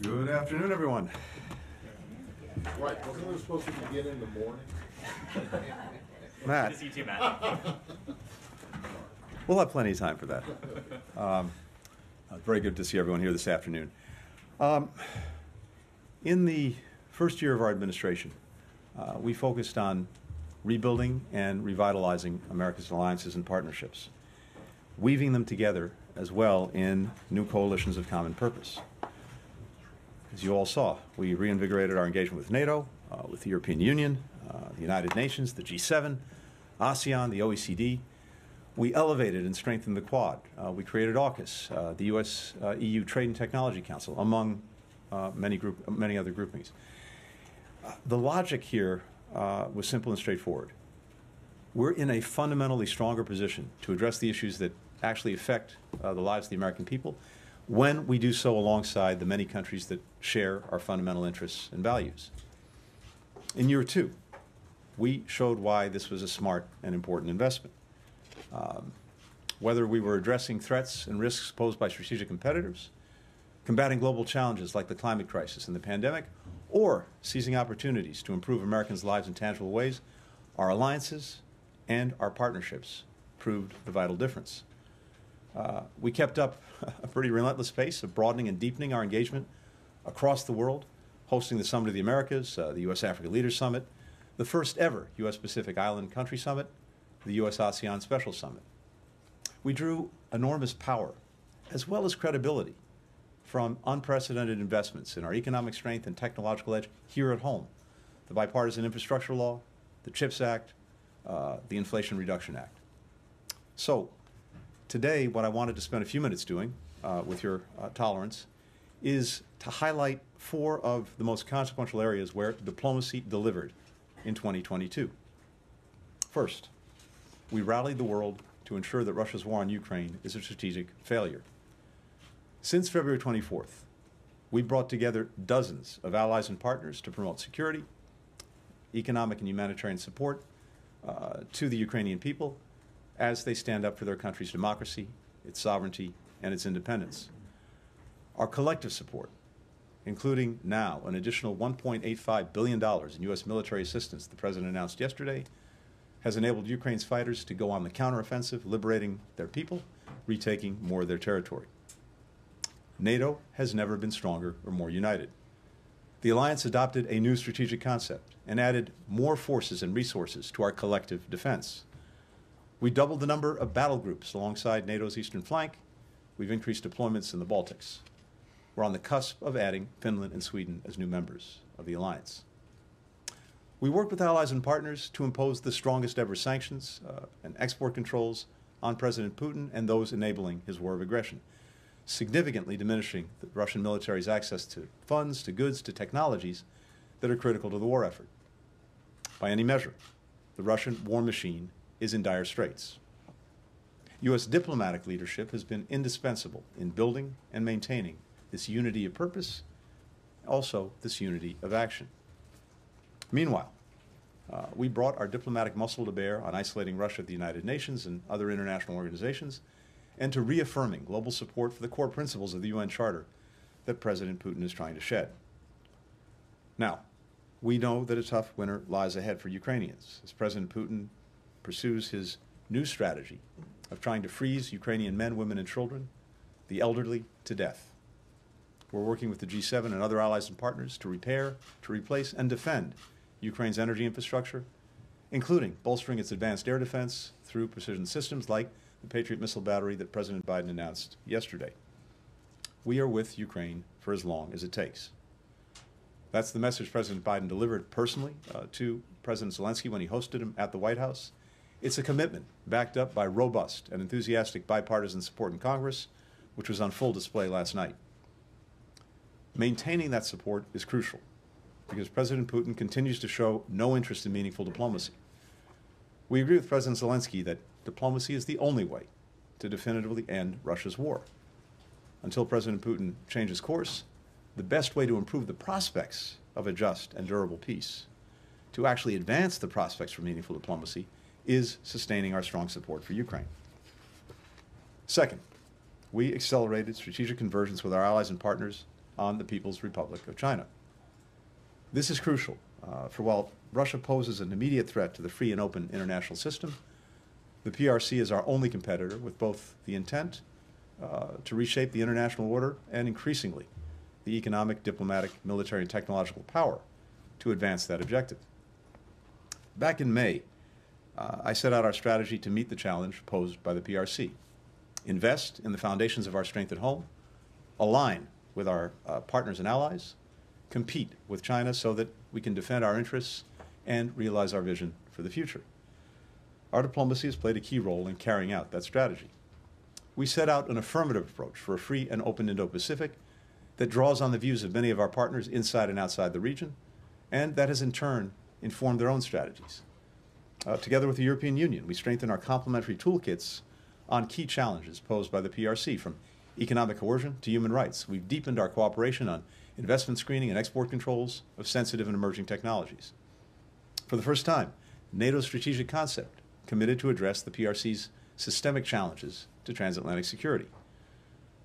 Good afternoon, everyone. Right, wasn't it supposed to begin in the morning? Matt. Good to see you too, Matt. We'll have plenty of time for that. Very good to see everyone here this afternoon. In the first year of our administration, we focused on rebuilding and revitalizing America's alliances and partnerships, weaving them together as well in new coalitions of common purpose. As you all saw, we reinvigorated our engagement with NATO, with the European Union, the United Nations, the G7, ASEAN, the OECD. We elevated and strengthened the Quad. We created AUKUS, the U.S.-EU Trade and Technology Council, among many other groupings. The logic here was simple and straightforward. We're in a fundamentally stronger position to address the issues that actually affect the lives of the American people when we do so alongside the many countries that share our fundamental interests and values. In year two, we showed why this was a smart and important investment. Whether we were addressing threats and risks posed by strategic competitors, combating global challenges like the climate crisis and the pandemic, or seizing opportunities to improve Americans' lives in tangible ways, our alliances and our partnerships proved the vital difference. We kept up a pretty relentless pace of broadening and deepening our engagement across the world, hosting the Summit of the Americas, the U.S.-Africa Leaders Summit, the first ever U.S.-Pacific Island Country Summit, the U.S.-ASEAN Special Summit. We drew enormous power, as well as credibility, from unprecedented investments in our economic strength and technological edge here at home, the Bipartisan Infrastructure Law, the CHIPS Act, the Inflation Reduction Act. So, today, what I wanted to spend a few minutes doing, with your tolerance, is to highlight four of the most consequential areas where diplomacy delivered in 2022. First, we rallied the world to ensure that Russia's war on Ukraine is a strategic failure. Since February 24th, we brought together dozens of allies and partners to promote security, economic and humanitarian support to the Ukrainian people as they stand up for their country's democracy, its sovereignty, and its independence. Our collective support, including now an additional $1.85 billion in U.S. military assistance the President announced yesterday, has enabled Ukraine's fighters to go on the counteroffensive, liberating their people, retaking more of their territory. NATO has never been stronger or more united. The alliance adopted a new strategic concept and added more forces and resources to our collective defense. We doubled the number of battle groups alongside NATO's eastern flank. We've increased deployments in the Baltics. We're on the cusp of adding Finland and Sweden as new members of the alliance. We worked with allies and partners to impose the strongest ever sanctions and export controls on President Putin and those enabling his war of aggression, significantly diminishing the Russian military's access to funds, to goods, to technologies that are critical to the war effort. By any measure, the Russian war machine is in dire straits. U.S. diplomatic leadership has been indispensable in building and maintaining this unity of purpose, also this unity of action. Meanwhile, we brought our diplomatic muscle to bear on isolating Russia at the United Nations and other international organizations, and to reaffirming global support for the core principles of the UN Charter that President Putin is trying to shed. Now, we know that a tough winter lies ahead for Ukrainians as President Putin pursues his new strategy of trying to freeze Ukrainian men, women, and children, the elderly, to death. We're working with the G7 and other allies and partners to repair, to replace, and defend Ukraine's energy infrastructure, including bolstering its advanced air defense through precision systems like the Patriot missile battery that President Biden announced yesterday. We are with Ukraine for as long as it takes. That's the message President Biden delivered personally to President Zelensky when he hosted him at the White House. It's a commitment backed up by robust and enthusiastic bipartisan support in Congress, which was on full display last night. Maintaining that support is crucial because President Putin continues to show no interest in meaningful diplomacy. We agree with President Zelensky that diplomacy is the only way to definitively end Russia's war. Until President Putin changes course, the best way to improve the prospects of a just and durable peace, to actually advance the prospects for meaningful diplomacy, is sustaining our strong support for Ukraine. Second, we accelerated strategic convergence with our allies and partners on the People's Republic of China. This is crucial, for while Russia poses an immediate threat to the free and open international system, the PRC is our only competitor with both the intent to reshape the international order and increasingly the economic, diplomatic, military, and technological power to advance that objective. Back in May, I set out our strategy to meet the challenge posed by the PRC. Invest in the foundations of our strength at home, align with our partners and allies, compete with China so that we can defend our interests and realize our vision for the future. Our diplomacy has played a key role in carrying out that strategy. We set out an affirmative approach for a free and open Indo-Pacific that draws on the views of many of our partners inside and outside the region, and that has in turn informed their own strategies. Together with the European Union, we strengthen our complementary toolkits on key challenges posed by the PRC, from economic coercion to human rights. We've deepened our cooperation on investment screening and export controls of sensitive and emerging technologies. For the first time, NATO's strategic concept committed to address the PRC's systemic challenges to transatlantic security.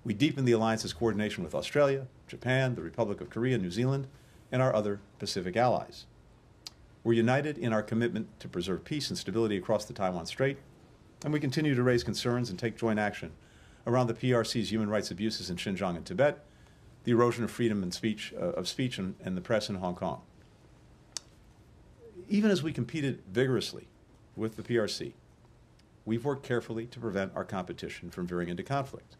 We deepened the alliance's coordination with Australia, Japan, the Republic of Korea, New Zealand, and our other Pacific allies. We're united in our commitment to preserve peace and stability across the Taiwan Strait, and we continue to raise concerns and take joint action around the PRC's human rights abuses in Xinjiang and Tibet, the erosion of freedom of speech and the press in Hong Kong. Even as we competed vigorously with the PRC, we've worked carefully to prevent our competition from veering into conflict.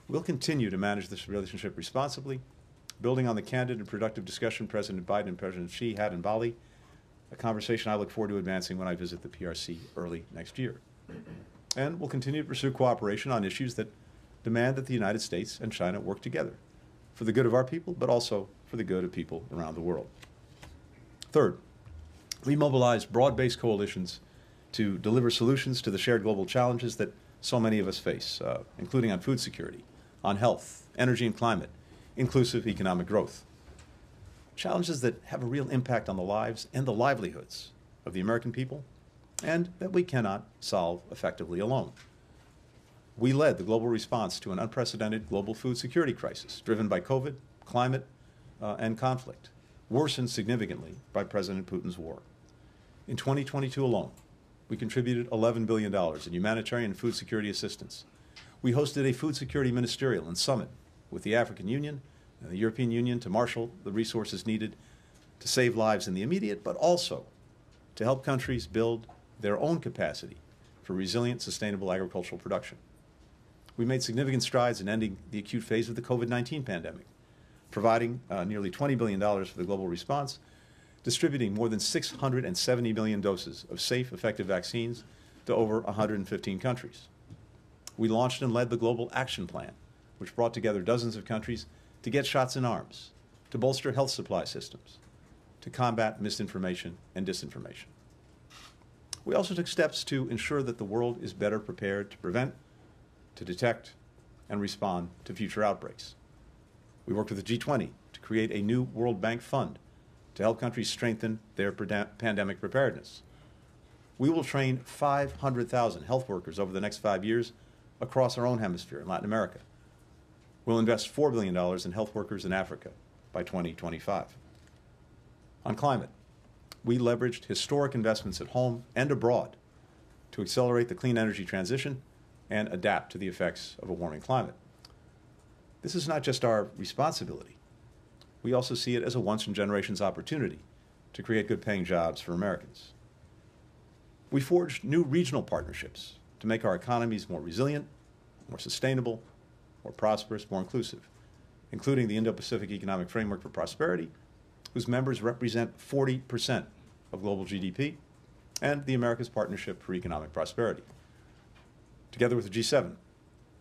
We'll continue to manage this relationship responsibly, building on the candid and productive discussion President Biden and President Xi had in Bali, a conversation I look forward to advancing when I visit the PRC early next year. And we'll continue to pursue cooperation on issues that demand that the United States and China work together for the good of our people, but also for the good of people around the world. Third, we mobilized broad-based coalitions to deliver solutions to the shared global challenges that so many of us face, including on food security, on health, energy and climate, inclusive economic growth. Challenges that have a real impact on the lives and the livelihoods of the American people, and that we cannot solve effectively alone. We led the global response to an unprecedented global food security crisis driven by COVID, climate, and conflict, worsened significantly by President Putin's war. In 2022 alone, we contributed $11 billion in humanitarian and food security assistance. We hosted a food security ministerial and summit with the African Union and the European Union to marshal the resources needed to save lives in the immediate, but also to help countries build their own capacity for resilient, sustainable agricultural production. We made significant strides in ending the acute phase of the COVID-19 pandemic, providing nearly $20 billion for the global response, distributing more than 670 million doses of safe, effective vaccines to over 115 countries. We launched and led the Global Action Plan, which brought together dozens of countries to get shots in arms, to bolster health supply systems, to combat misinformation and disinformation. We also took steps to ensure that the world is better prepared to prevent, to detect, and respond to future outbreaks. We worked with the G20 to create a new World Bank fund to help countries strengthen their pandemic preparedness. We will train 500,000 health workers over the next 5 years across our own hemisphere in Latin America. We'll invest $4 billion in health workers in Africa by 2025. On climate, we leveraged historic investments at home and abroad to accelerate the clean energy transition and adapt to the effects of a warming climate. This is not just our responsibility. We also see it as a once-in-generations opportunity to create good-paying jobs for Americans. We forged new regional partnerships to make our economies more resilient, more sustainable, more prosperous, more inclusive, including the Indo-Pacific Economic Framework for Prosperity, whose members represent 40% of global GDP, and the Americas Partnership for Economic Prosperity. Together with the G7,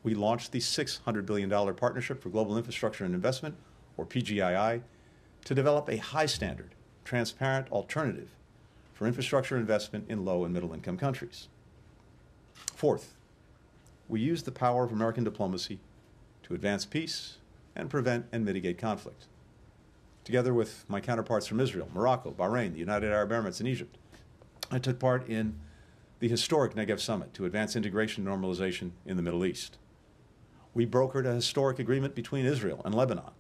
we launched the $600 billion Partnership for Global Infrastructure and Investment, or PGII, to develop a high-standard, transparent alternative for infrastructure investment in low- and middle-income countries. Fourth, we used the power of American diplomacy to advance peace and prevent and mitigate conflict. Together with my counterparts from Israel, Morocco, Bahrain, the United Arab Emirates, and Egypt, I took part in the historic Negev Summit to advance integration and normalization in the Middle East. We brokered a historic agreement between Israel and Lebanon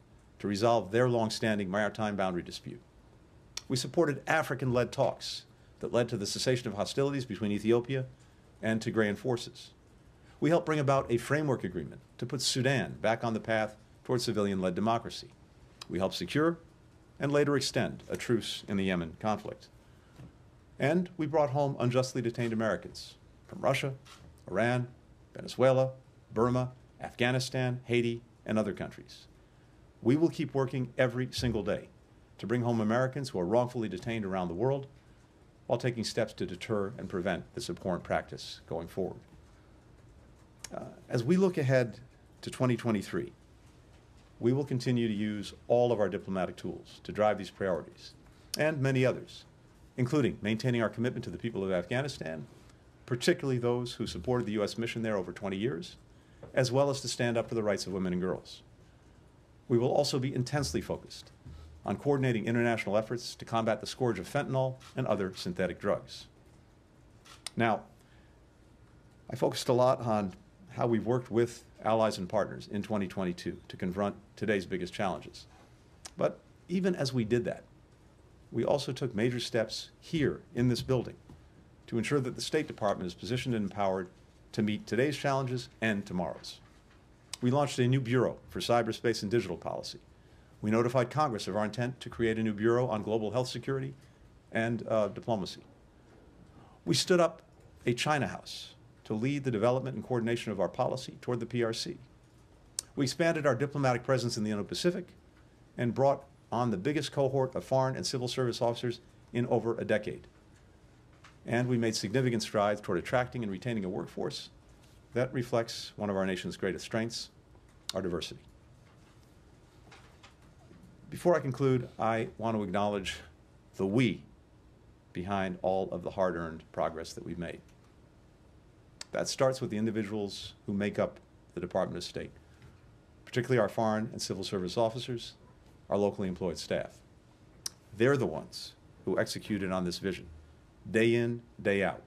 to resolve their long-standing maritime boundary dispute. We supported African-led talks that led to the cessation of hostilities between Ethiopia and Tigrayan forces. We helped bring about a framework agreement to put Sudan back on the path towards civilian-led democracy. We helped secure and later extend a truce in the Yemen conflict. And we brought home unjustly detained Americans from Russia, Iran, Venezuela, Burma, Afghanistan, Haiti, and other countries. We will keep working every single day to bring home Americans who are wrongfully detained around the world while taking steps to deter and prevent this abhorrent practice going forward. As we look ahead to 2023, we will continue to use all of our diplomatic tools to drive these priorities and many others, including maintaining our commitment to the people of Afghanistan, particularly those who supported the U.S. mission there over 20 years, as well as to stand up for the rights of women and girls. We will also be intensely focused on coordinating international efforts to combat the scourge of fentanyl and other synthetic drugs. Now, I focused a lot on how we've worked with allies and partners in 2022 to confront today's biggest challenges. But even as we did that, we also took major steps here in this building to ensure that the State Department is positioned and empowered to meet today's challenges and tomorrow's. We launched a new Bureau for Cyberspace and Digital Policy. We notified Congress of our intent to create a new Bureau on Global Health Security and Diplomacy. We stood up a China House to lead the development and coordination of our policy toward the PRC. We expanded our diplomatic presence in the Indo-Pacific and brought on the biggest cohort of foreign and civil service officers in over a decade. And we made significant strides toward attracting and retaining a workforce that reflects one of our nation's greatest strengths, our diversity. Before I conclude, I want to acknowledge the we behind all of the hard-earned progress that we've made. That starts with the individuals who make up the Department of State, particularly our foreign and civil service officers, our locally employed staff. They're the ones who executed on this vision, day in, day out.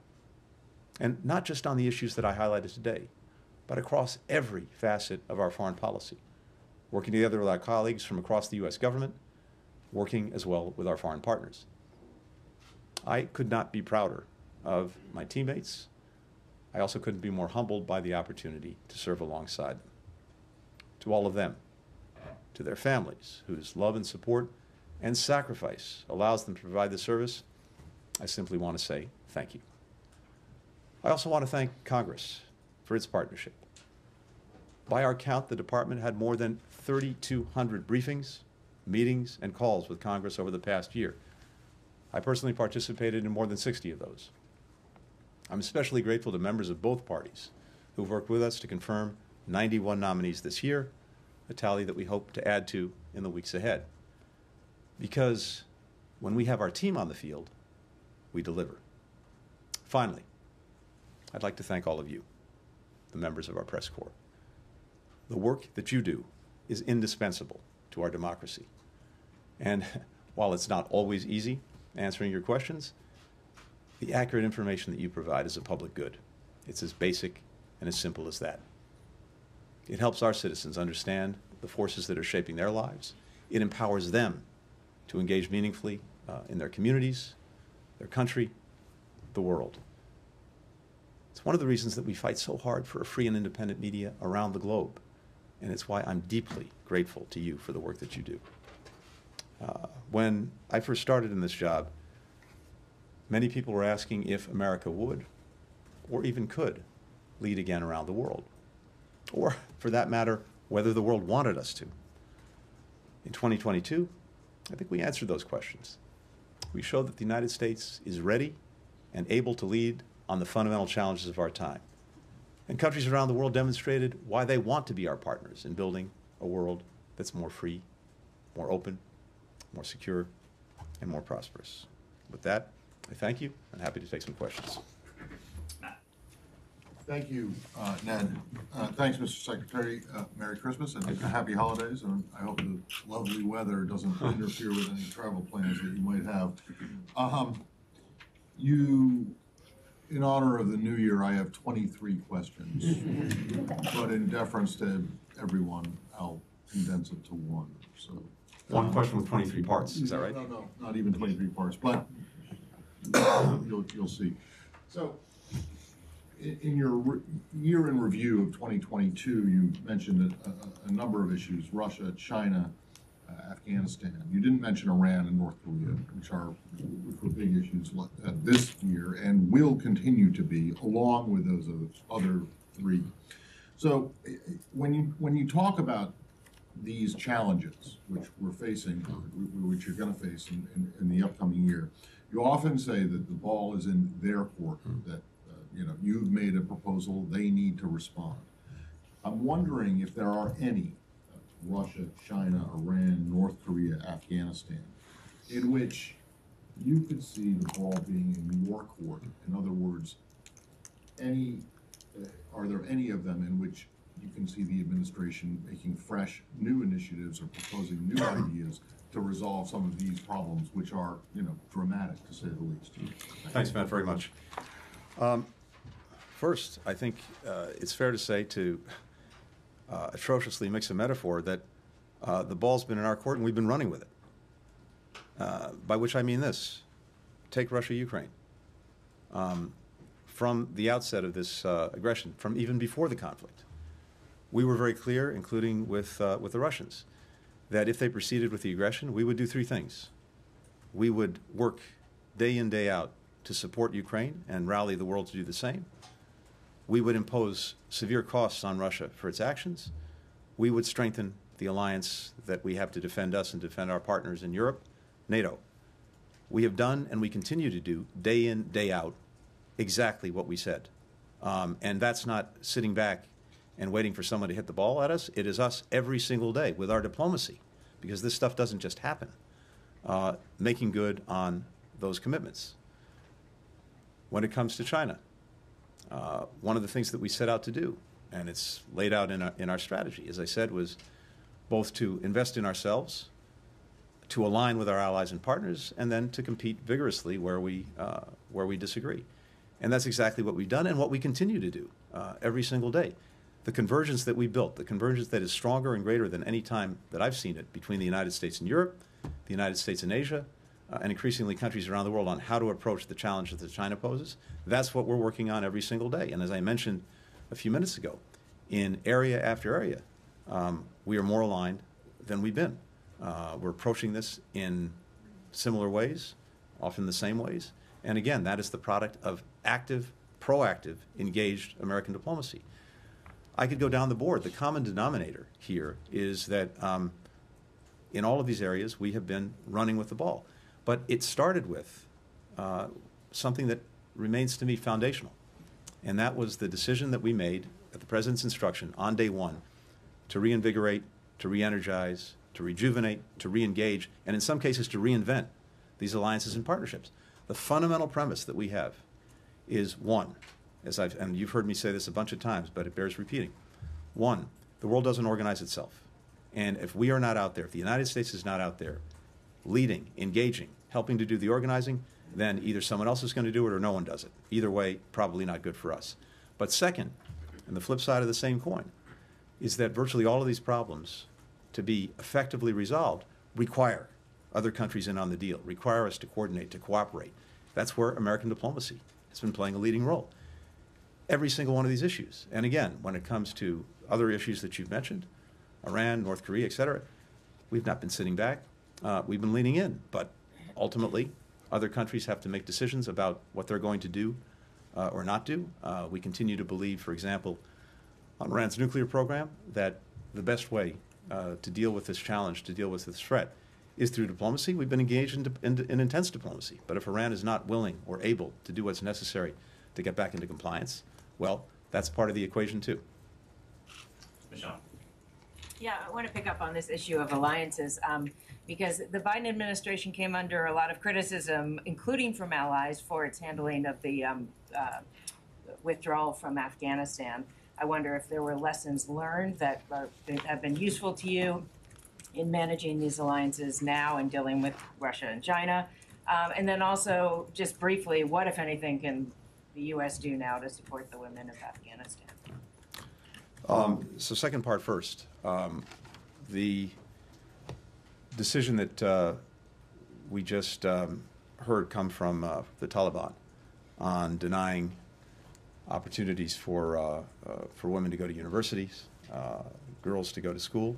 And not just on the issues that I highlighted today, but across every facet of our foreign policy, working together with our colleagues from across the U.S. government, working as well with our foreign partners. I could not be prouder of my teammates. I also couldn't be more humbled by the opportunity to serve alongside them. To all of them, to their families, whose love and support and sacrifice allows them to provide the service, I simply want to say thank you. I also want to thank Congress for its partnership. By our count, the department had more than 3,200 briefings, meetings, and calls with Congress over the past year. I personally participated in more than 60 of those. I'm especially grateful to members of both parties who've worked with us to confirm 91 nominees this year, a tally that we hope to add to in the weeks ahead. Because when we have our team on the field, we deliver. Finally, I'd like to thank all of you, the members of our press corps. The work that you do is indispensable to our democracy. And while it's not always easy answering your questions, the accurate information that you provide is a public good. It's as basic and as simple as that. It helps our citizens understand the forces that are shaping their lives. It empowers them to engage meaningfully in their communities, their country, the world. It's one of the reasons that we fight so hard for a free and independent media around the globe. And it's why I'm deeply grateful to you for the work that you do. When I first started in this job, many people were asking if America would, or even could, lead again around the world. Or, for that matter, whether the world wanted us to. In 2022, I think we answered those questions. We showed that the United States is ready and able to lead on the fundamental challenges of our time. And countries around the world demonstrated why they want to be our partners in building a world that's more free, more open, more secure, and more prosperous. With that, I thank you. I'm happy to take some questions. Thank you, Ned. Thanks, Mr. Secretary. Merry Christmas and happy holidays. And I hope the lovely weather doesn't interfere with any travel plans that you might have. In honor of the new year, I have 23 questions. But in deference to everyone, I'll condense it to one. So One question with 23 parts, is that right? No, not even 23 parts, but you'll see. So in your year in review of 2022, you mentioned a number of issues: Russia, China, Afghanistan. You didn't mention Iran and North Korea, which were big issues this year and will continue to be, along with those other three. So when you talk about these challenges, which we're facing, which you're going to face in the upcoming year, you often say that the ball is in their court, that you've made a proposal, they need to respond. I'm wondering if there are any, Russia, China, Iran, North Korea, Afghanistan, in which you could see the ball being in your court. In other words, are there any of them in which you can see the administration making fresh, new initiatives or proposing new ideas to resolve some of these problems, which are, dramatic to say the least? Thanks, Matt, very much. First, I think it's fair to say, to atrociously mix a metaphor, that the ball's been in our court and we've been running with it. By which I mean this: take Russia, Ukraine. From the outset of this aggression, from even before the conflict, we were very clear, including with the Russians, that if they proceeded with the aggression, we would do three things. We would work day in, day out to support Ukraine and rally the world to do the same. We would impose severe costs on Russia for its actions. We would strengthen the alliance that we have to defend us and defend our partners in Europe, NATO. We have done, and we continue to do, day in, day out, exactly what we said. And that's not sitting back and waiting for someone to hit the ball at us. It is us every single day with our diplomacy, because this stuff doesn't just happen, making good on those commitments. When it comes to China, one of the things that we set out to do, and it's laid out in our strategy, as I said, was both to invest in ourselves, to align with our allies and partners, and then to compete vigorously where we disagree. And that's exactly what we've done and what we continue to do every single day. The convergence that we built, the convergence that is stronger and greater than any time that I've seen it between the United States and Europe, the United States and Asia, and increasingly countries around the world on how to approach the challenges that China poses, that's what we're working on every single day. And as I mentioned a few minutes ago, in area after area, we are more aligned than we've been. We're approaching this in similar ways, often the same ways. And again, that is the product of active, proactive, engaged American diplomacy. I could go down the board. The common denominator here is that in all of these areas, we have been running with the ball. But it started with something that remains to me foundational, and that was the decision that we made at the President's instruction on day one to reinvigorate, to re-energize, to rejuvenate, to re-engage, and in some cases to reinvent these alliances and partnerships. The fundamental premise that we have is one, and you've heard me say this a bunch of times, but it bears repeating. One, the world doesn't organize itself. And if we are not out there, if the United States is not out there leading, engaging, helping to do the organizing, then either someone else is going to do it or no one does it. Either way, probably not good for us. But second, and the flip side of the same coin, is that virtually all of these problems, to be effectively resolved, require other countries in on the deal, require us to coordinate, to cooperate. That's where American diplomacy has been playing a leading role. Every single one of these issues. And again, when it comes to other issues that you've mentioned, Iran, North Korea, et cetera, we've not been sitting back. We've been leaning in. But ultimately, other countries have to make decisions about what they're going to do or not do. We continue to believe, for example, on Iran's nuclear program, that the best way to deal with this challenge, to deal with this threat, is through diplomacy. We've been engaged in intense diplomacy. But if Iran is not willing or able to do what's necessary to get back into compliance, well, that's part of the equation too. Michelle. Yeah, I want to pick up on this issue of alliances because the Biden administration came under a lot of criticism, including from allies, for its handling of the withdrawal from Afghanistan. I wonder if there were lessons learned that have been useful to you in managing these alliances now and dealing with Russia and China. And then also, just briefly, what, if anything, can the U.S. do now to support the women of Afghanistan? So second part first. the decision that we just heard come from the Taliban on denying opportunities for women to go to universities, girls to go to school,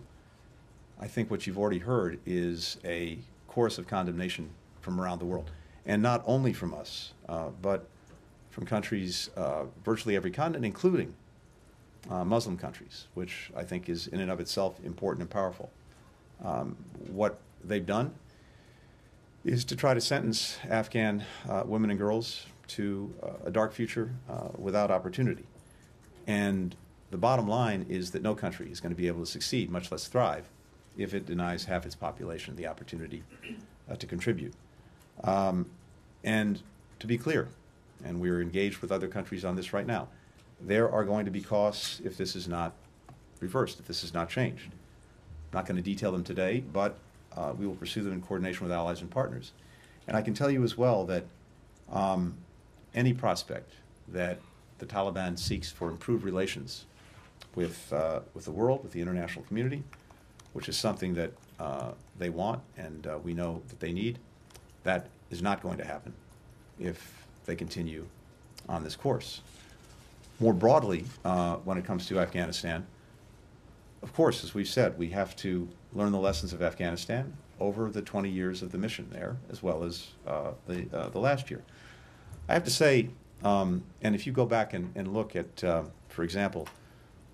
I think what you've already heard is a chorus of condemnation from around the world. And not only from us, but from countries, virtually every continent, including Muslim countries, which I think is in and of itself important and powerful. What they've done is to try to sentence Afghan women and girls to a dark future without opportunity. And the bottom line is that no country is going to be able to succeed, much less thrive, if it denies half its population the opportunity to contribute. And to be clear, and we're engaged with other countries on this right now, there are going to be costs if this is not reversed, if this is not changed. I'm not going to detail them today, but we will pursue them in coordination with allies and partners. And I can tell you as well that any prospect that the Taliban seeks for improved relations with the world, with the international community, which is something that they want and we know that they need, that is not going to happen if they continue on this course. More broadly, when it comes to Afghanistan, of course, as we've said, we have to learn the lessons of Afghanistan over the 20 years of the mission there, as well as the last year. I have to say, and if you go back and look at, for example,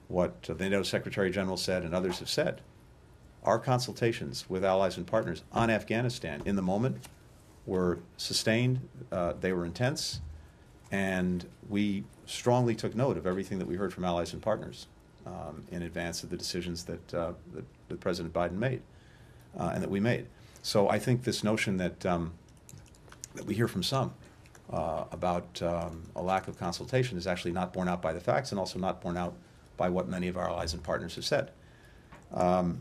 what the NATO Secretary General said and others have said, our consultations with allies and partners on Afghanistan in the moment were sustained, they were intense, and we strongly took note of everything that we heard from allies and partners in advance of the decisions that President Biden made and that we made. So I think this notion that we hear from some about a lack of consultation is actually not borne out by the facts and also not borne out by what many of our allies and partners have said. I'll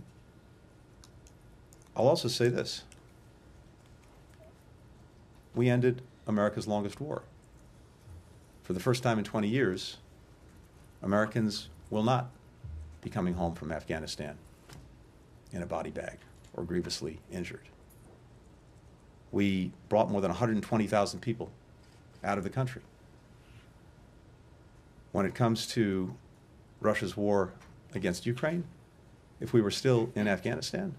also say this. We ended America's longest war. For the first time in 20 years, Americans will not be coming home from Afghanistan in a body bag or grievously injured. We brought more than 120,000 people out of the country. When it comes to Russia's war against Ukraine, if we were still in Afghanistan,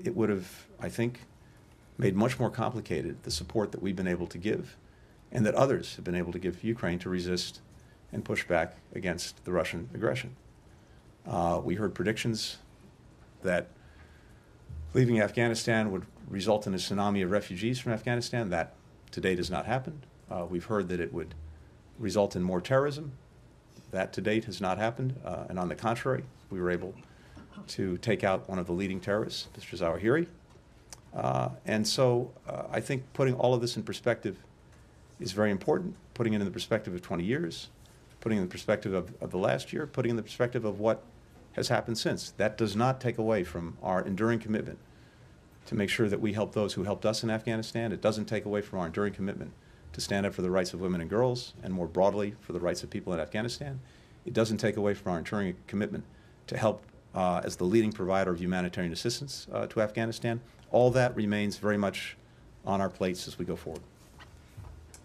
it would have, I think, made much more complicated the support that we've been able to give and that others have been able to give Ukraine to resist and push back against the Russian aggression. We heard predictions that leaving Afghanistan would result in a tsunami of refugees from Afghanistan. That to date has not happened. We've heard that it would result in more terrorism. That to date has not happened. And on the contrary, we were able to take out one of the leading terrorists, Mr. Zawahiri. And so I think putting all of this in perspective is very important, putting it in the perspective of 20 years, putting it in the perspective of the last year, putting it in the perspective of what has happened since. That does not take away from our enduring commitment to make sure that we help those who helped us in Afghanistan. It doesn't take away from our enduring commitment to stand up for the rights of women and girls, and more broadly for the rights of people in Afghanistan. It doesn't take away from our enduring commitment to help as the leading provider of humanitarian assistance to Afghanistan. All that remains very much on our plates as we go forward.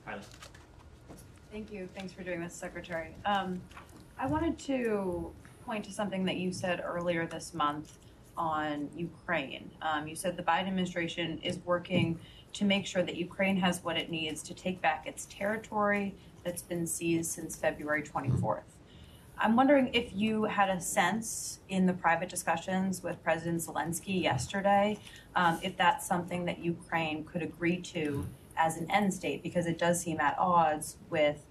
Riley. Thank you. Thanks for doing this, Secretary. I wanted to point to something that you said earlier this month on Ukraine. You said the Biden administration is working to make sure that Ukraine has what it needs to take back its territory that's been seized since February 24th. I'm wondering if you had a sense in the private discussions with President Zelensky yesterday, if that's something that Ukraine could agree to as an end state, because it does seem at odds with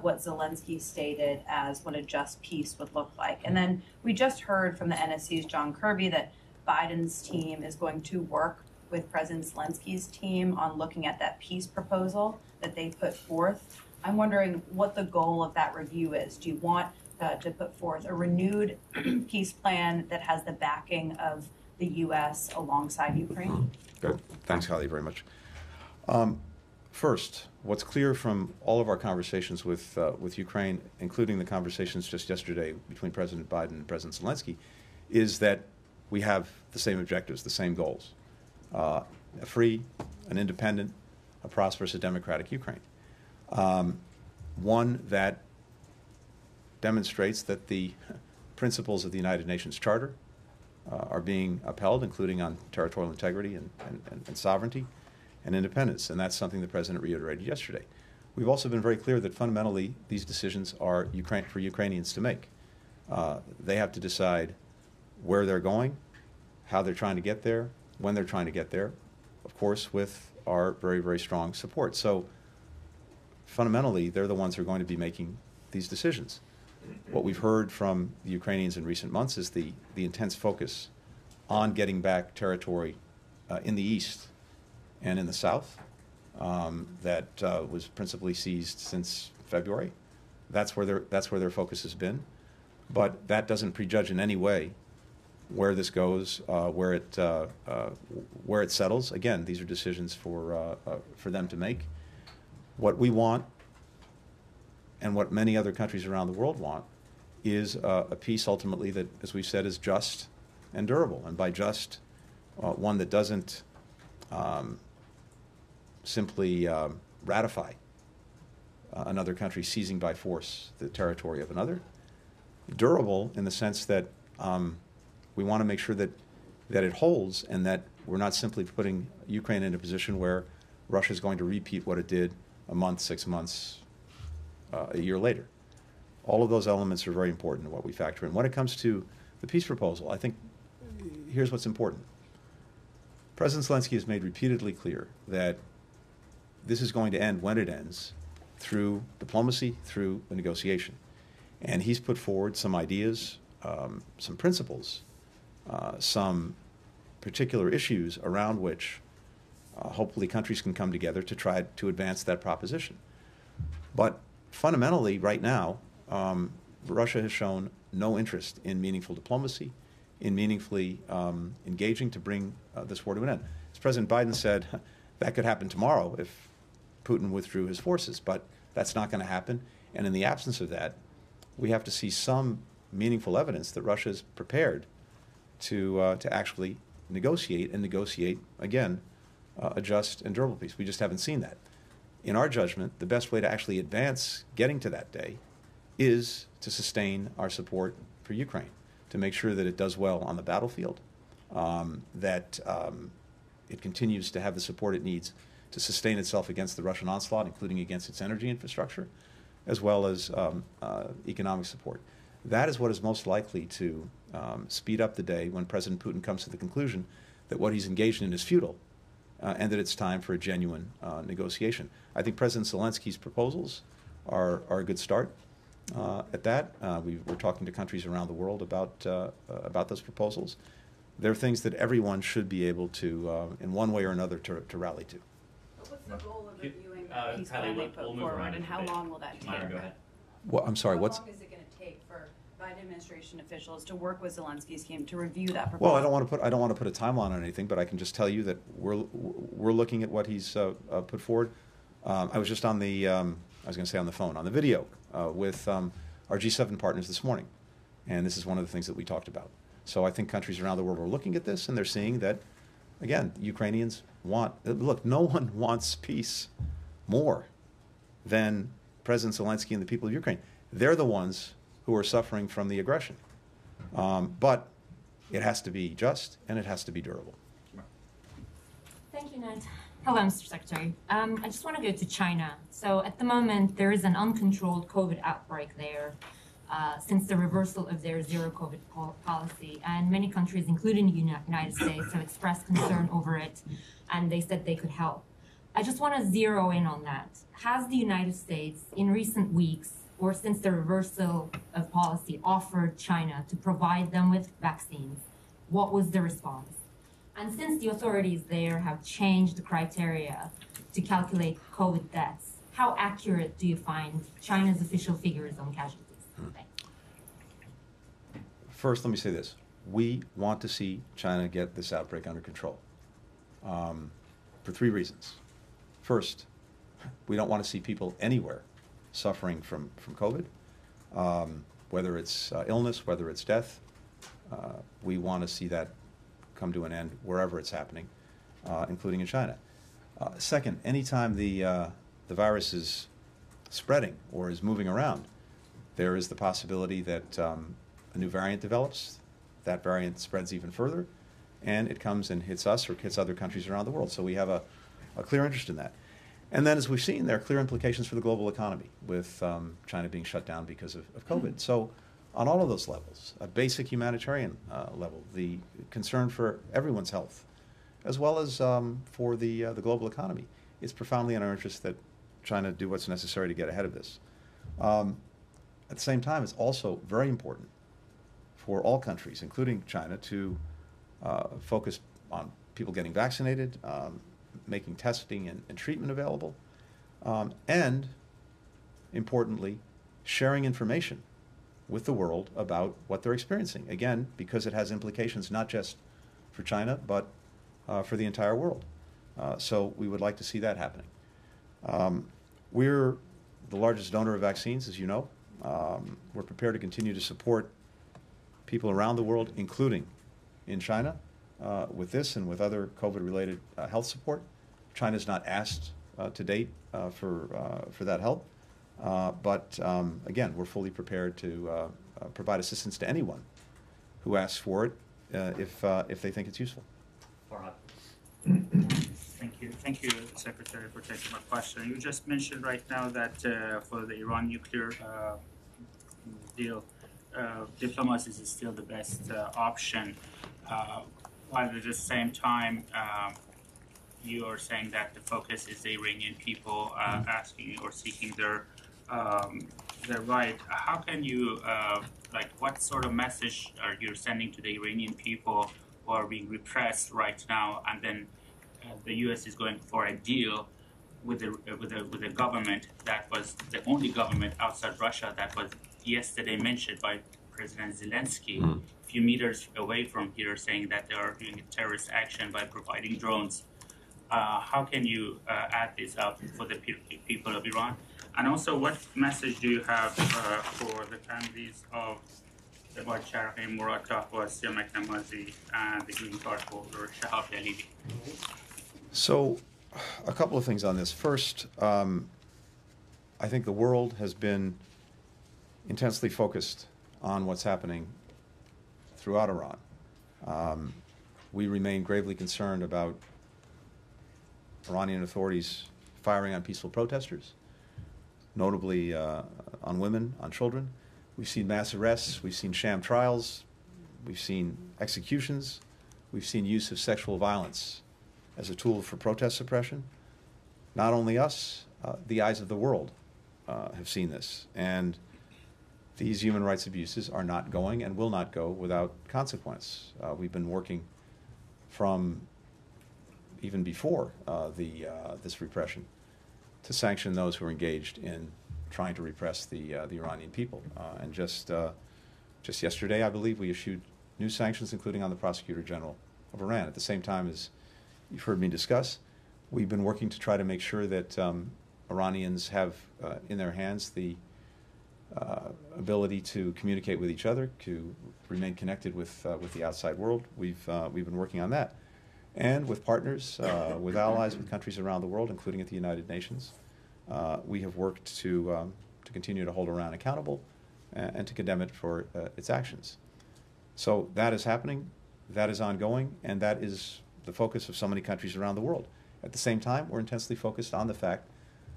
what Zelensky stated as what a just peace would look like. And then we just heard from the NSC's John Kirby that Biden's team is going to work with President Zelensky's team on looking at that peace proposal that they put forth. I'm wondering what the goal of that review is. Do you want to put forth a renewed peace plan that has the backing of the U.S. alongside Ukraine? Good. Thanks, Holly, very much. First, what's clear from all of our conversations with Ukraine, including the conversations just yesterday between President Biden and President Zelensky, is that we have the same objectives, the same goals. A free, an independent, a prosperous, a democratic Ukraine. One that demonstrates that the principles of the United Nations Charter are being upheld, including on territorial integrity and sovereignty and independence. And that's something the President reiterated yesterday. We've also been very clear that fundamentally these decisions are for Ukrainians to make. They have to decide where they're going, how they're trying to get there, when they're trying to get there, of course, with our very, very strong support. So fundamentally, they're the ones who are going to be making these decisions. What we've heard from the Ukrainians in recent months is the intense focus on getting back territory in the east and in the south that was principally seized since February. That's where their focus has been. But that doesn't prejudge in any way where this goes, where it settles. Again, these are decisions for them to make. What we want, and what many other countries around the world want, is a peace ultimately that, as we've said, is just and durable. And by just, one that doesn't simply ratify another country seizing by force the territory of another. Durable in the sense that we want to make sure that it holds, and that we're not simply putting Ukraine in a position where Russia is going to repeat what it did a month, 6 months, a year later. All of those elements are very important in what we factor in. When it comes to the peace proposal, I think here's what's important. President Zelensky has made repeatedly clear that this is going to end when it ends, through diplomacy, through a negotiation. And he's put forward some ideas, some principles, some particular issues around which hopefully countries can come together to try to advance that proposition. But fundamentally, right now, Russia has shown no interest in meaningful diplomacy, in meaningfully engaging to bring this war to an end. As President Biden said, that could happen tomorrow if Putin withdrew his forces, but that's not going to happen. And in the absence of that, we have to see some meaningful evidence that Russia is prepared to actually negotiate, and negotiate, again, a just and durable peace. We just haven't seen that. In our judgment, the best way to actually advance getting to that day is to sustain our support for Ukraine, to make sure that it does well on the battlefield, that it continues to have the support it needs to sustain itself against the Russian onslaught, including against its energy infrastructure, as well as economic support. That is what is most likely to speed up the day when President Putin comes to the conclusion that what he's engaged in is futile, and that it's time for a genuine negotiation. I think President Zelensky's proposals are a good start at that. We're talking to countries around the world about those proposals. They're things that everyone should be able to, in one way or another, to rally to. What's the goal of reviewing the peace plan they put forward, and how long will that take? Myra, go ahead. Well, I'm sorry, How what's... long is it going to take for Biden administration officials to work with Zelensky's team to review that proposal? Well, I don't want to put a timeline on anything, but I can just tell you that we're looking at what he's put forward. I was just on the on the phone, on the video with our G7 partners this morning, and this is one of the things that we talked about. So I think countries around the world are looking at this, and they're seeing that, again, Ukrainians want, look, no one wants peace more than President Zelensky and the people of Ukraine. They're the ones who are suffering from the aggression. But it has to be just, and it has to be durable. Thank you, Ned. Hello, Mr. Secretary. I just want to go to China. So at the moment, there is an uncontrolled COVID outbreak there since the reversal of their zero COVID policy. And many countries, including the United States, have expressed concern over it, and they said they could help. I just want to zero in on that. Has the United States, in recent weeks, or since the reversal of policy, offered China to provide them with vaccines? What was the response? And since the authorities there have changed the criteria to calculate COVID deaths, how accurate do you find China's official figures on casualties? Thanks. First, let me say this. We want to see China get this outbreak under control for 3 reasons. First, we don't want to see people anywhere suffering from COVID, whether it's illness, whether it's death. We want to see that come to an end wherever it's happening, including in China. Second, anytime the virus is spreading or is moving around, there is the possibility that a new variant develops, that variant spreads even further, and it comes and hits us or hits other countries around the world. So we have a clear interest in that. And then, as we've seen, there are clear implications for the global economy, with China being shut down because of COVID. So on all of those levels, a basic humanitarian level, the concern for everyone's health, as well as for the global economy, it's profoundly in our interest that China do what's necessary to get ahead of this. At the same time, it's also very important for all countries, including China, to focus on people getting vaccinated, making testing and treatment available, and, importantly, sharing information with the world about what they're experiencing. Again, because it has implications not just for China, but for the entire world. So we would like to see that happening. We're the largest donor of vaccines, as you know. We're prepared to continue to support people around the world, including in China, with this and with other COVID-related health support. China's not asked to date for that help, but again, we're fully prepared to provide assistance to anyone who asks for it if they think it's useful. Thank you, Secretary, for taking my question. You just mentioned right now that for the Iran nuclear deal, diplomacy is still the best option. While at the same time, you are saying that the focus is the Iranian people asking or seeking their right. How can you, what sort of message are you sending to the Iranian people who are being repressed right now, and then the U.S. is going for a deal with a government that was the only government outside Russia that was yesterday mentioned by President Zelensky, a few meters away from here, saying that they are doing a terrorist action by providing drones. How can you add this up for the people of Iran? And also, what message do you have for the families of the Bacharghi Muratov, Wasia Maknamazi, and the green card holder Shahab Dalili? So, a couple of things on this. First, I think the world has been intensely focused on what's happening throughout Iran. We remain gravely concerned about Iranian authorities firing on peaceful protesters, notably on women, on children. We've seen mass arrests, we've seen sham trials, we've seen executions, we've seen use of sexual violence as a tool for protest suppression. Not only us, the eyes of the world have seen this. And these human rights abuses are not going and will not go without consequence. We've been working from even before this repression to sanction those who are engaged in trying to repress the Iranian people. And just yesterday, I believe, we issued new sanctions, including on the Prosecutor General of Iran. At the same time, as you've heard me discuss, we've been working to try to make sure that Iranians have in their hands the ability to communicate with each other, to remain connected with the outside world. We've been working on that, and with partners, with allies, with countries around the world, including at the United Nations. We have worked to continue to hold Iran accountable and to condemn it for its actions. So that is happening, that is ongoing, and that is the focus of so many countries around the world. At the same time, we're intensely focused on the fact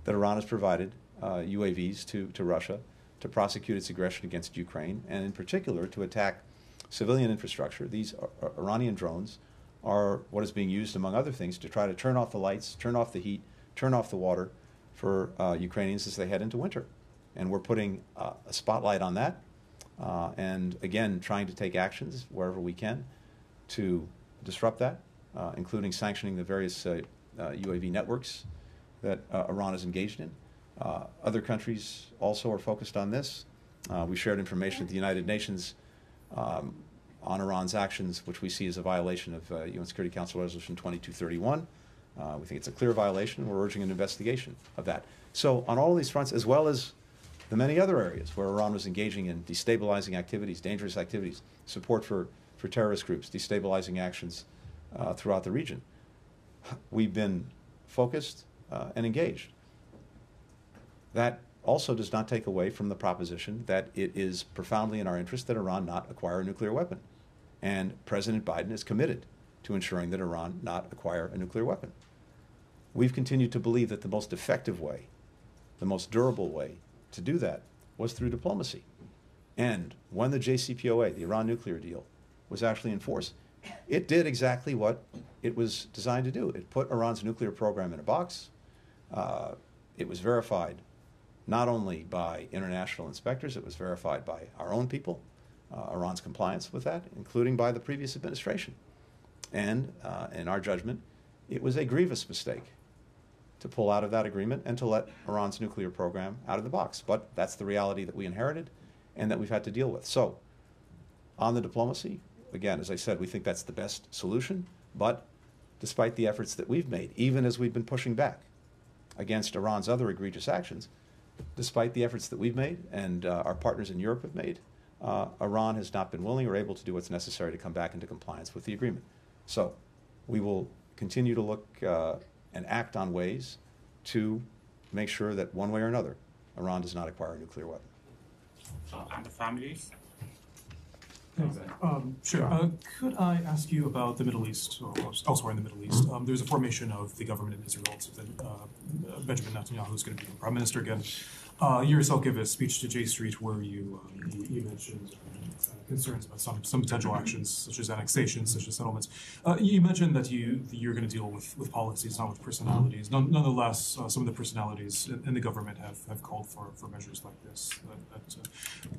that Iran has provided UAVs to Russia to prosecute its aggression against Ukraine, and in particular to attack civilian infrastructure. These Iranian drones are what is being used, among other things, to try to turn off the lights, turn off the heat, turn off the water for Ukrainians as they head into winter. And we're putting a spotlight on that, and again, trying to take actions wherever we can to disrupt that, including sanctioning the various UAV networks that Iran is engaged in. Other countries also are focused on this. We shared information at the United Nations on Iran's actions, which we see as a violation of UN Security Council Resolution 2231. We think it's a clear violation. We're urging an investigation of that. So on all of these fronts, as well as the many other areas where Iran was engaging in destabilizing activities, dangerous activities, support for terrorist groups, destabilizing actions throughout the region. We've been focused and engaged. That also does not take away from the proposition that it is profoundly in our interest that Iran not acquire a nuclear weapon. And President Biden is committed to ensuring that Iran not acquire a nuclear weapon. We've continued to believe that the most effective way, the most durable way to do that was through diplomacy. And when the JCPOA, the Iran nuclear deal, was actually in force, it did exactly what it was designed to do. It put Iran's nuclear program in a box. It was verified not only by international inspectors, it was verified by our own people, Iran's compliance with that, including by the previous administration. And in our judgment, it was a grievous mistake to pull out of that agreement and to let Iran's nuclear program out of the box. But that's the reality that we inherited and that we've had to deal with. So, on the diplomacy, again, as I said, we think that's the best solution. But despite the efforts that we've made, even as we've been pushing back against Iran's other egregious actions, despite the efforts that we've made and our partners in Europe have made, Iran has not been willing or able to do what's necessary to come back into compliance with the agreement. So we will continue to look and act on ways to make sure that one way or another, Iran does not acquire a nuclear weapon. And the families? Sure. Could I ask you about the Middle East, or elsewhere in the Middle East? There's a formation of the government in Israel, so that Benjamin Netanyahu is going to be the prime minister again. You yourself gave a speech to J Street where you mentioned concerns about some potential actions, such as annexations, such as settlements. You mentioned that you're going to deal with policies, not with personalities. Nonetheless, some of the personalities in the government have called for measures like this.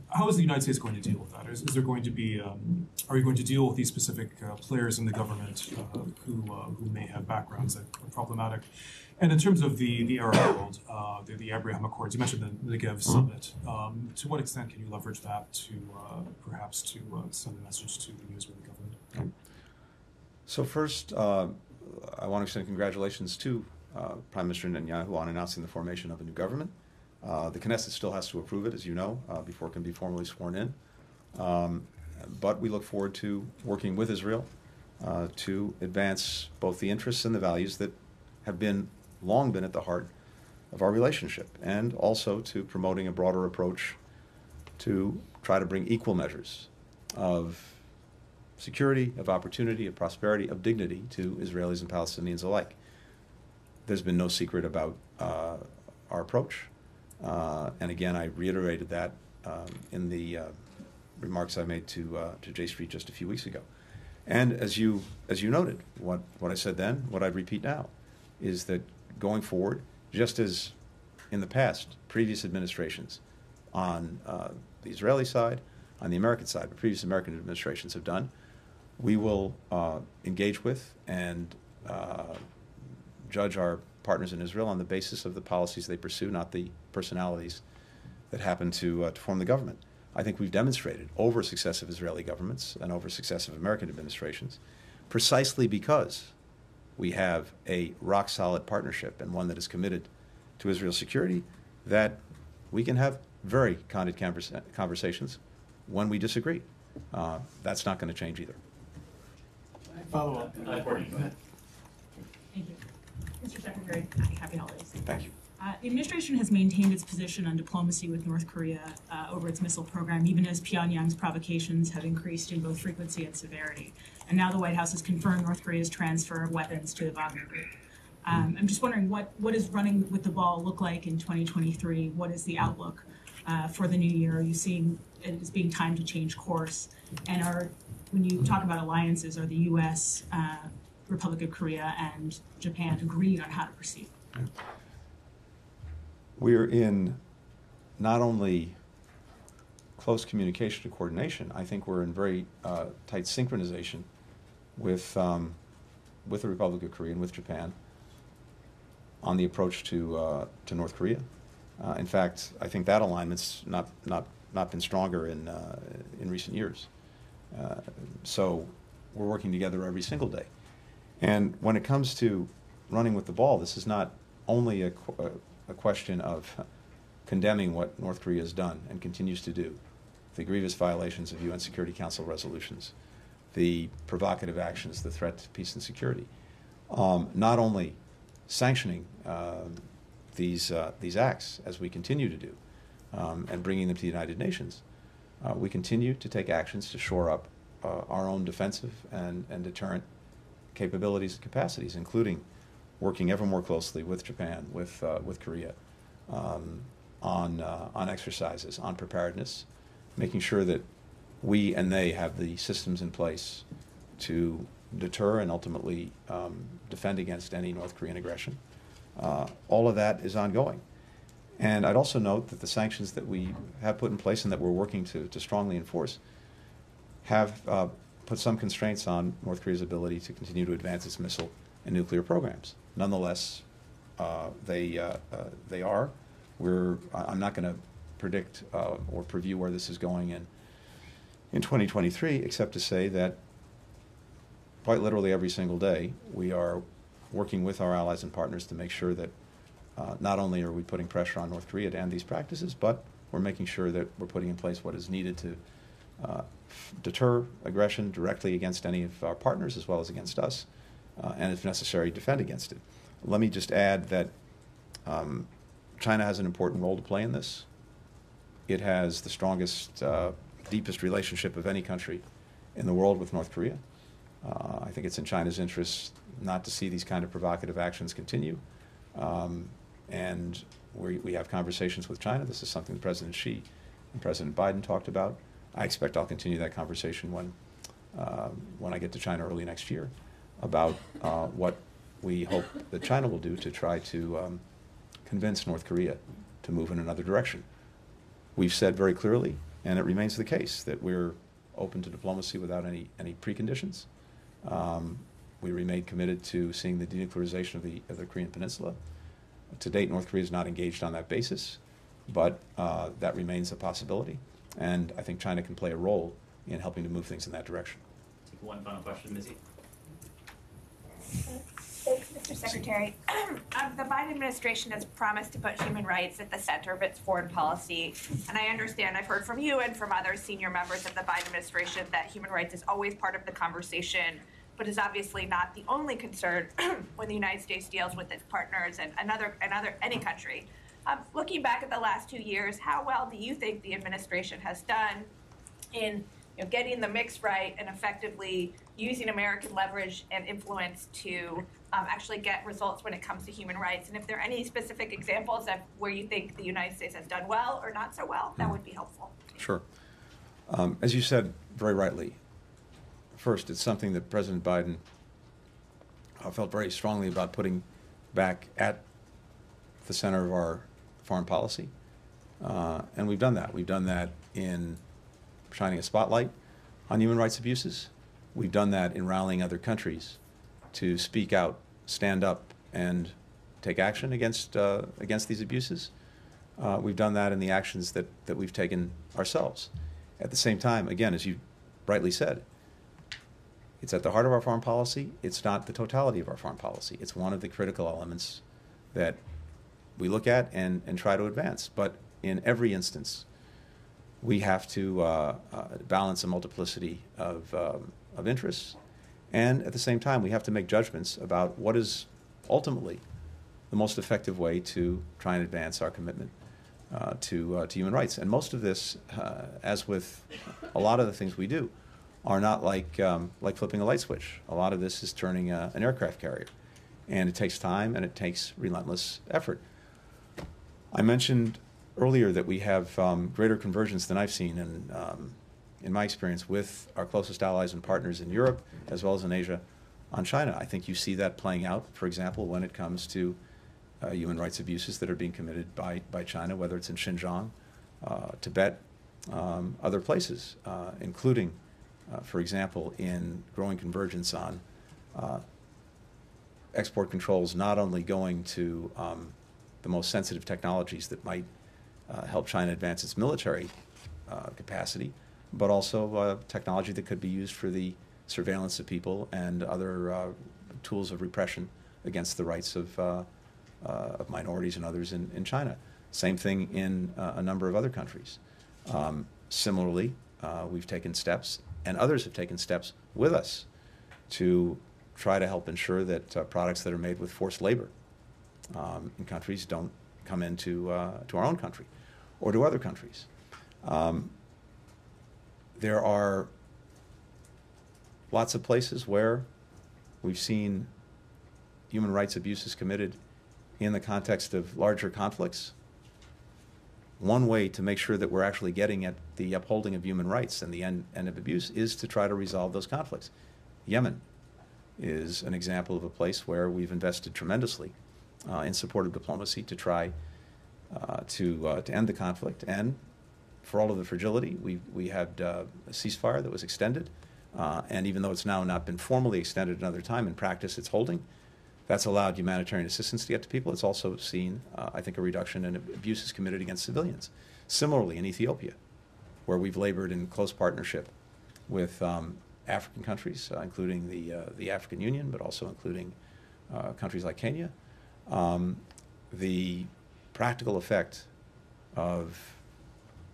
How is the United States going to deal with that? Is there going to be, are you going to deal with these specific players in the government who may have backgrounds that are problematic? And in terms of the Arab world, the Abraham Accords, you mentioned the Negev Summit. To what extent can you leverage that to perhaps to send a message to the Israeli government? Okay. So first, I want to extend congratulations to Prime Minister Netanyahu on announcing the formation of a new government. The Knesset still has to approve it, as you know, before it can be formally sworn in. But we look forward to working with Israel to advance both the interests and the values that have long been at the heart of our relationship, and also to promoting a broader approach to try to bring equal measures of security, of opportunity, of prosperity, of dignity to Israelis and Palestinians alike. There's been no secret about our approach, and again, I reiterated that in the remarks I made to J Street just a few weeks ago. And as you noted, what I said then, what I'd repeat now, is that going forward, just as in the past, previous administrations on the Israeli side, on the American side, but previous American administrations have done, we will engage with and judge our partners in Israel on the basis of the policies they pursue, not the personalities that happen to form the government. I think we've demonstrated over successive Israeli governments and over successive American administrations, precisely because we have a rock-solid partnership and one that is committed to Israel's security, that we can have very candid conversations when we disagree. That's not going to change either. Follow up. Thank you. Mr. Secretary, happy holidays. Thank you. The administration has maintained its position on diplomacy with North Korea over its missile program, even as Pyongyang's provocations have increased in both frequency and severity. And now the White House has confirmed North Korea's transfer of weapons to the Wagner Group. I'm just wondering, what does running with the ball look like in 2023? What is the outlook for the new year? Are you seeing it as being time to change course? And when you talk about alliances, are the U.S., Republic of Korea, and Japan agreed on how to proceed? We're in not only close communication and coordination, I think we're in very tight synchronization with the Republic of Korea and with Japan on the approach to North Korea. In fact, I think that alignment's not been stronger in recent years. So we're working together every single day. And when it comes to running with the ball, this is not only a question of condemning what North Korea has done and continues to do, the grievous violations of UN Security Council resolutions, the provocative actions, the threat to peace and security. Not only sanctioning these acts, as we continue to do, and bringing them to the United Nations, we continue to take actions to shore up our own defensive and deterrent capabilities and capacities, including working ever more closely with Japan, with Korea, on exercises, on preparedness, making sure that we and they have the systems in place to deter and ultimately defend against any North Korean aggression. All of that is ongoing. And I'd also note that the sanctions that we have put in place and that we're working to strongly enforce have put some constraints on North Korea's ability to continue to advance its missile and nuclear programs. Nonetheless, they are. I'm not going to predict or preview where this is going in 2023, except to say that quite literally every single day we are working with our allies and partners to make sure that not only are we putting pressure on North Korea to end these practices, but we're making sure that we're putting in place what is needed to deter aggression directly against any of our partners as well as against us, and if necessary, defend against it. Let me just add that China has an important role to play in this. It has the strongest, deepest relationship of any country in the world with North Korea. I think it's in China's interest not to see these kind of provocative actions continue. And we have conversations with China. This is something that President Xi and President Biden talked about. I expect I'll continue that conversation when I get to China early next year about what we hope that China will do to try to convince North Korea to move in another direction. We've said very clearly, and it remains the case, that we're open to diplomacy without any preconditions. We remain committed to seeing the denuclearization of the Korean Peninsula. To date, North Korea is not engaged on that basis, but that remains a possibility, and I think China can play a role in helping to move things in that direction. Take one final question, Missy. Thanks, Mr. Secretary. The Biden administration has promised to put human rights at the center of its foreign policy. And I understand, I've heard from you and from other senior members of the Biden administration that human rights is always part of the conversation, but is obviously not the only concern when the United States deals with its partners and any country. Looking back at the last 2 years, how well do you think the administration has done in getting the mix right and effectively using American leverage and influence to actually get results when it comes to human rights? And if there are any specific examples of where you think the United States has done well or not so well, that would be helpful. Sure. As you said very rightly, first, it's something that President Biden felt very strongly about putting back at the center of our foreign policy. And we've done that. We've done that in shining a spotlight on human rights abuses. We've done that in rallying other countries to speak out, stand up, and take action against these abuses. We've done that in the actions that we've taken ourselves. At the same time, again, as you rightly said, it's at the heart of our foreign policy. It's not the totality of our foreign policy. It's one of the critical elements that we look at and try to advance. But in every instance, we have to balance a multiplicity of interests. And at the same time, we have to make judgments about what is ultimately the most effective way to try and advance our commitment to human rights. And most of this, as with a lot of the things we do, are not like flipping a light switch. A lot of this is turning an aircraft carrier. And it takes time and it takes relentless effort. I mentioned earlier that we have greater convergence than I've seen in my experience with our closest allies and partners in Europe as well as in Asia on China. I think you see that playing out, for example, when it comes to human rights abuses that are being committed by China, whether it's in Xinjiang, Tibet, other places, including, for example, in growing convergence on export controls, not only going to the most sensitive technologies that might help China advance its military capacity, but also technology that could be used for the surveillance of people and other tools of repression against the rights of minorities and others in China. Same thing in a number of other countries. Similarly, we've taken steps, and others have taken steps with us to try to help ensure that products that are made with forced labor in countries don't come into to our own country or to other countries. There are lots of places where we've seen human rights abuses committed in the context of larger conflicts. One way to make sure that we're actually getting at the upholding of human rights and the end of abuse is to try to resolve those conflicts. Yemen is an example of a place where we've invested tremendously in support of diplomacy to try to end the conflict. And for all of the fragility, we had a ceasefire that was extended. And even though it's now not been formally extended another time, in practice it's holding. That's allowed humanitarian assistance to get to people. It's also seen, I think, a reduction in abuses committed against civilians. Similarly, in Ethiopia, where we've labored in close partnership with African countries, including the African Union, but also including countries like Kenya, the practical effect of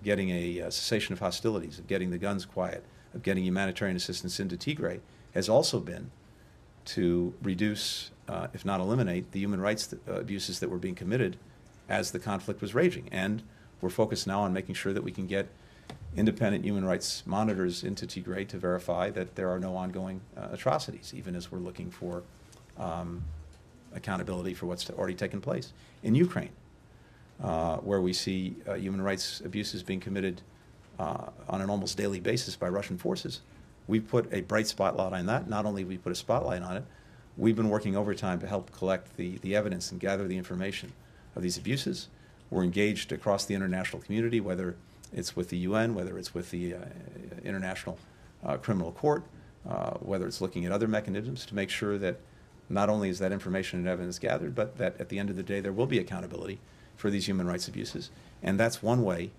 getting a cessation of hostilities, of getting the guns quiet, of getting humanitarian assistance into Tigray has also been to reduce, if not eliminate, the human rights abuses that were being committed as the conflict was raging. And we're focused now on making sure that we can get independent human rights monitors into Tigray to verify that there are no ongoing atrocities, even as we're looking for accountability for what's already taken place. In Ukraine, where we see human rights abuses being committed on an almost daily basis by Russian forces, we've put a bright spotlight on that. Not only have we put a spotlight on it, we've been working overtime to help collect the evidence and gather the information of these abuses. We're engaged across the international community, whether it's with the UN, whether it's with the International Criminal Court, whether it's looking at other mechanisms to make sure that not only is that information and evidence gathered, but that at the end of the day there will be accountability for these human rights abuses. And that's one way,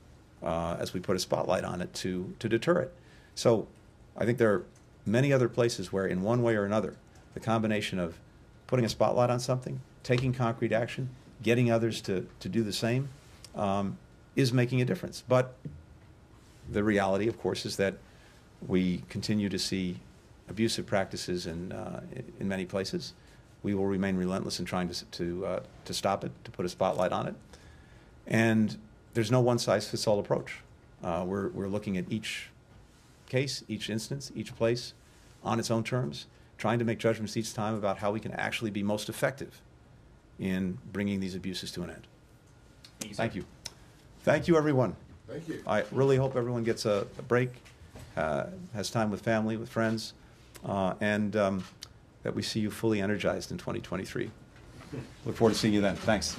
as we put a spotlight on it, to deter it. So I think there are many other places where, in one way or another, the combination of putting a spotlight on something, taking concrete action, getting others to do the same, is making a difference. But the reality, of course, is that we continue to see abusive practices in many places. We will remain relentless in trying to stop it, to put a spotlight on it. And there's no one-size-fits-all approach. We're looking at each case, each instance, each place on its own terms, trying to make judgments each time about how we can actually be most effective in bringing these abuses to an end. Thank you. Thank you, everyone. Thank you. I really hope everyone gets a break, has time with family, with friends, and that we see you fully energized in 2023. Look forward to seeing you then. Thanks.